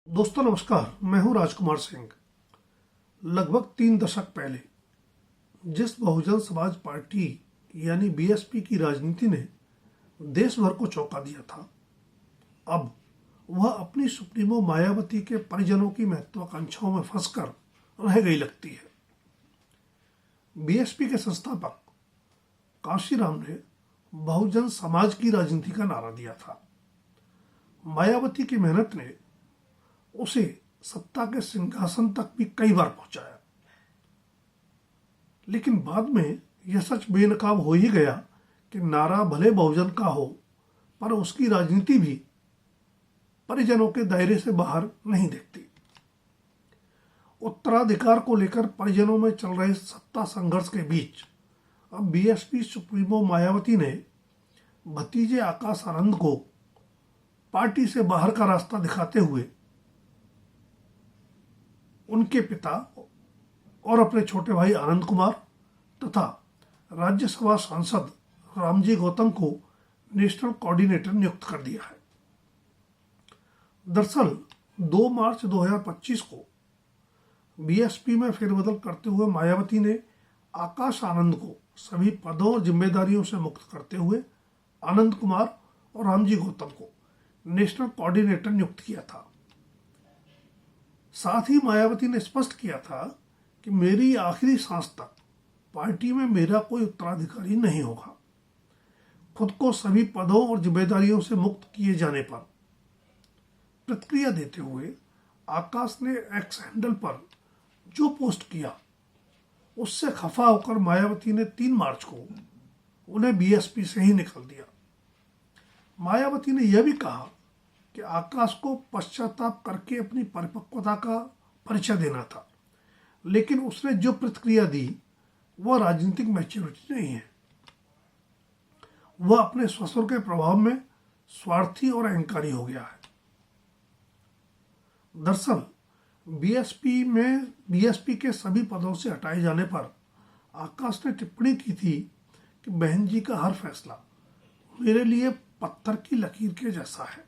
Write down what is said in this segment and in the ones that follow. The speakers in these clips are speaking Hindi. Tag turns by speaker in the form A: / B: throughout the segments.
A: दोस्तों नमस्कार, मैं हूं राजकुमार सिंह। लगभग 3 दशक पहले जिस बहुजन समाज पार्टी यानी बीएसपी की राजनीति ने देश भर को चौंका दिया था, अब वह अपनी सुप्रीमो मायावती के परिजनों की महत्वाकांक्षाओं में फंसकर रह गई लगती है। बीएसपी के संस्थापक कांशीराम ने बहुजन समाज की राजनीति का नारा दिया था। मायावती की मेहनत ने उसे सत्ता के सिंहासन तक भी कई बार पहुंचाया, लेकिन बाद में यह सच बेनकाब हो ही गया कि नारा भले बहुजन का हो, पर उसकी राजनीति भी परिजनों के दायरे से बाहर नहीं दिखती। उत्तराधिकार को लेकर परिजनों में चल रहे सत्ता संघर्ष के बीच अब बीएसपी सुप्रीमो मायावती ने भतीजे आकाश आनंद को पार्टी से बाहर का रास्ता दिखाते हुए उनके पिता और अपने छोटे भाई आनंद कुमार तथा राज्यसभा सांसद रामजी गौतम को नेशनल कोऑर्डिनेटर नियुक्त कर दिया है। दरअसल 2 मार्च 2025 को बीएसपी में फेरबदल करते हुए मायावती ने आकाश आनंद को सभी पदों और जिम्मेदारियों से मुक्त करते हुए आनंद कुमार और रामजी गौतम को नेशनल कोऑर्डिनेटर नियुक्त किया था। साथ ही मायावती ने स्पष्ट किया था कि मेरी आखिरी सांस तक पार्टी में मेरा कोई उत्तराधिकारी नहीं होगा। खुद को सभी पदों और जिम्मेदारियों से मुक्त किए जाने पर प्रतिक्रिया देते हुए आकाश ने एक्स हैंडल पर जो पोस्ट किया, उससे खफा होकर मायावती ने 3 मार्च को उन्हें बीएसपी से ही निकाल दिया। मायावती ने यह भी कहा कि आकाश को पश्चाताप करके अपनी परिपक्वता का परिचय देना था, लेकिन उसने जो प्रतिक्रिया दी वह राजनीतिक मैच्योरिटी नहीं है। वह अपने ससुर के प्रभाव में स्वार्थी और अहंकारी हो गया है। दरअसल बीएसपी के सभी पदों से हटाए जाने पर आकाश ने टिप्पणी की थी कि बहन जी का हर फैसला मेरे लिए पत्थर की लकीर के जैसा है।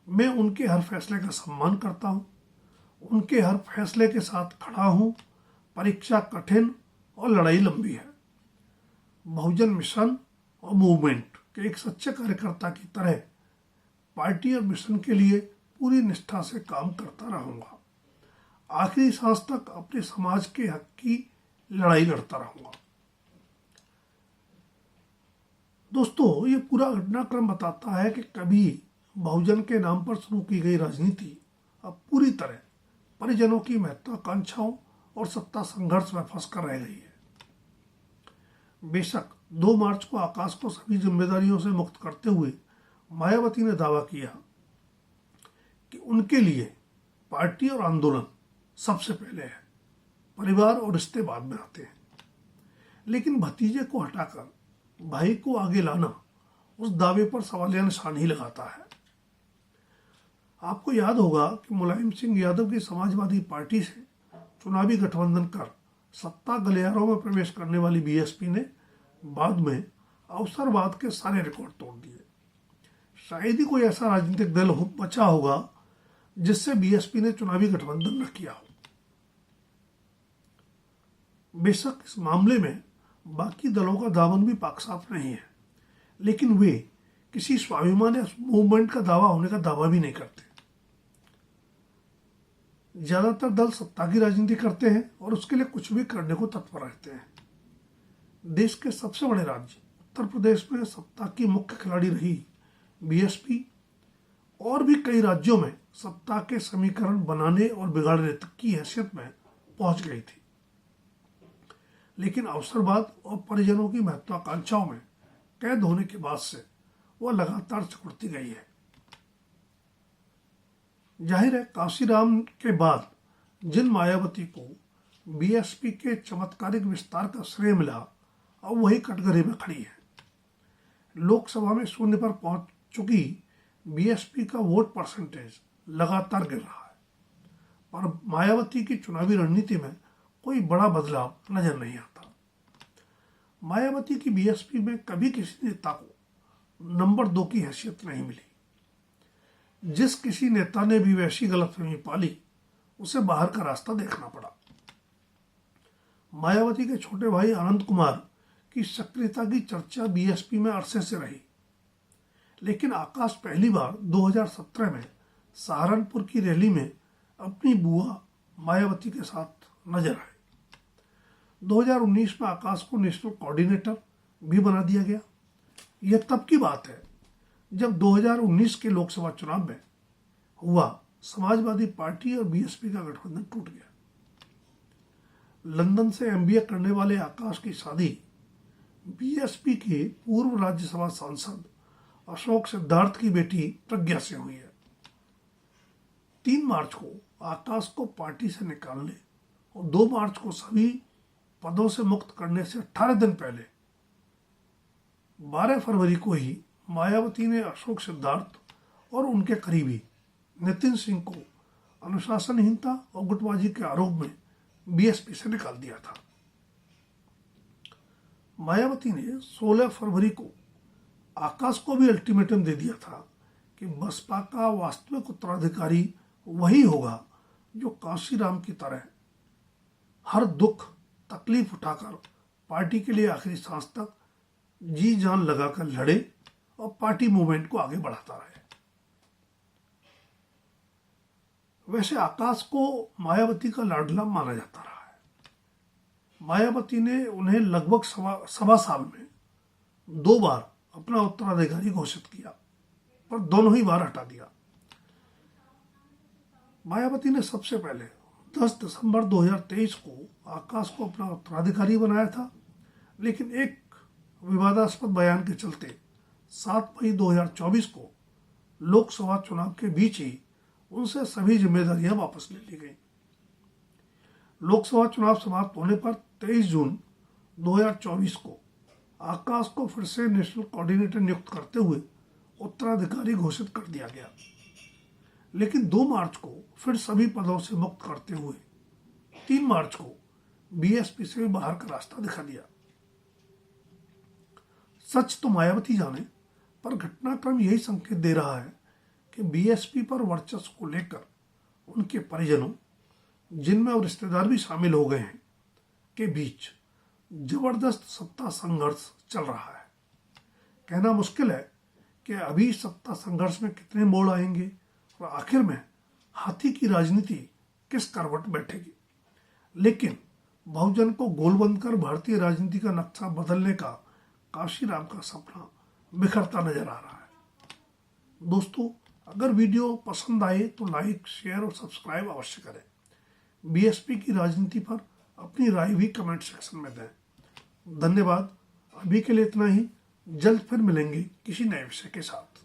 A: मैं उनके हर फैसले का सम्मान करता हूं, उनके हर फैसले के साथ खड़ा हूं। परीक्षा कठिन और लड़ाई लंबी है। बहुजन मिशन और मूवमेंट के एक सच्चे कार्यकर्ता की तरह पार्टी और मिशन के लिए पूरी निष्ठा से काम करता रहूंगा। आखिरी सांस तक अपने समाज के हक की लड़ाई लड़ता रहूंगा। दोस्तों, ये पूरा घटनाक्रम बताता है कि कभी बहुजन के नाम पर शुरू की गई राजनीति अब पूरी तरह परिजनों की महत्वाकांक्षाओं और सत्ता संघर्ष में फंसकर रह गई है। बेशक 2 मार्च को आकाश को सभी जिम्मेदारियों से मुक्त करते हुए मायावती ने दावा किया कि उनके लिए पार्टी और आंदोलन सबसे पहले है, परिवार और रिश्ते बाद में आते हैं। लेकिन भतीजे को हटाकर भाई को आगे लाना उस दावे पर सवालिया निशान ही लगाता है। आपको याद होगा कि मुलायम सिंह यादव की समाजवादी पार्टी से चुनावी गठबंधन कर सत्ता गलियारों में प्रवेश करने वाली बीएसपी ने बाद में अवसरवाद के सारे रिकॉर्ड तोड़ दिए। शायद ही कोई ऐसा राजनीतिक दल बचा होगा जिससे बीएसपी ने चुनावी गठबंधन न किया हो। बेशक इस मामले में बाकी दलों का दामन भी पाक साफ नहीं है, लेकिन वे किसी स्वाभिमान या मूवमेंट का दावा होने का दावा भी नहीं करते। ज्यादातर दल सत्ता की राजनीति करते हैं और उसके लिए कुछ भी करने को तत्पर रहते हैं। देश के सबसे बड़े राज्य उत्तर प्रदेश में सत्ता की मुख्य खिलाड़ी रही बीएसपी और भी कई राज्यों में सत्ता के समीकरण बनाने और बिगाड़ने तक की हैसियत में पहुंच गई थी। लेकिन अवसरवाद और परिजनों की महत्वाकांक्षाओं में कैद होने के बाद से वह लगातार सिकुड़ती गई है। जाहिर है, कांशीराम के बाद जिन मायावती को बीएसपी के चमत्कारिक विस्तार का श्रेय मिला, अब वही कटघरे में खड़ी है। लोकसभा में शून्य पर पहुंच चुकी बीएसपी का वोट परसेंटेज लगातार गिर रहा है, पर मायावती की चुनावी रणनीति में कोई बड़ा बदलाव नजर नहीं आता। मायावती की बीएसपी में कभी किसी नेता को नंबर 2 की हैसियत नहीं मिली। जिस किसी नेता ने भी वैसी गलतफहमी पाली उसे बाहर का रास्ता देखना पड़ा। मायावती के छोटे भाई आनंद कुमार की सक्रियता की चर्चा बीएसपी में अरसे से रही, लेकिन आकाश पहली बार 2017 में सहारनपुर की रैली में अपनी बुआ मायावती के साथ नजर आए। 2019 में आकाश को नेशनल कोऑर्डिनेटर भी बना दिया गया। यह तब की बात है जब 2019 के लोकसभा चुनाव में हुआ समाजवादी पार्टी और बीएसपी का गठबंधन टूट गया। लंदन से एमबीए करने वाले आकाश की शादी बीएसपी के पूर्व राज्यसभा सांसद अशोक सिद्धार्थ की बेटी प्रज्ञा से हुई है। 3 मार्च को आकाश को पार्टी से निकालने और 2 मार्च को सभी पदों से मुक्त करने से 18 दिन पहले 12 फरवरी को ही मायावती ने अशोक सिद्धार्थ और उनके करीबी नितिन सिंह को अनुशासनहीनता और गुटबाजी के आरोप में बीएसपी से निकाल दिया था। मायावती ने 16 फरवरी को आकाश को भी अल्टीमेटम दे दिया था कि बसपा का वास्तविक उत्तराधिकारी वही होगा जो कांशीराम की तरह हर दुख तकलीफ उठाकर पार्टी के लिए आखिरी सांस तक जी जान लगाकर लड़े और पार्टी मूवमेंट को आगे बढ़ाता रहे। वैसे आकाश को मायावती का लाडला माना जाता रहा है। मायावती ने उन्हें लगभग 1.25 साल में 2 बार अपना उत्तराधिकारी घोषित किया, पर दोनों ही बार हटा दिया। मायावती ने सबसे पहले 10 दिसंबर 2023 को आकाश को अपना उत्तराधिकारी बनाया था, लेकिन एक विवादास्पद बयान के चलते 7 मई 2024 को लोकसभा चुनाव के बीच ही उनसे सभी जिम्मेदारियां वापस ले ली गई। लोकसभा चुनाव समाप्त होने पर 23 जून 2024 को आकाश को फिर से नेशनल कोऑर्डिनेटर नियुक्त करते हुए उत्तराधिकारी घोषित कर दिया गया, लेकिन 2 मार्च को फिर सभी पदों से मुक्त करते हुए 3 मार्च को बीएसपी से भी बाहर का रास्ता दिखा दिया। सच तो मायावती जाने, पर घटनाक्रम यही संकेत दे रहा है कि बीएसपी पर वर्चस्व को लेकर उनके परिजनों, जिनमें और रिश्तेदार भी शामिल हो गए हैं, के बीच जबरदस्त सत्ता संघर्ष चल रहा है। कहना मुश्किल है कि अभी सत्ता संघर्ष में कितने मोड़ आएंगे और आखिर में हाथी की राजनीति किस करवट बैठेगी, लेकिन बहुजन को गोलबंद कर भारतीय राजनीति का नक्शा बदलने का कांशीराम का सपना बिखरता नजर आ रहा है। दोस्तों, अगर वीडियो पसंद आए तो लाइक, शेयर और सब्सक्राइब अवश्य करें। बीएसपी की राजनीति पर अपनी राय भी कमेंट सेक्शन में दें। धन्यवाद। अभी के लिए इतना ही। जल्द फिर मिलेंगे किसी नए विषय के साथ।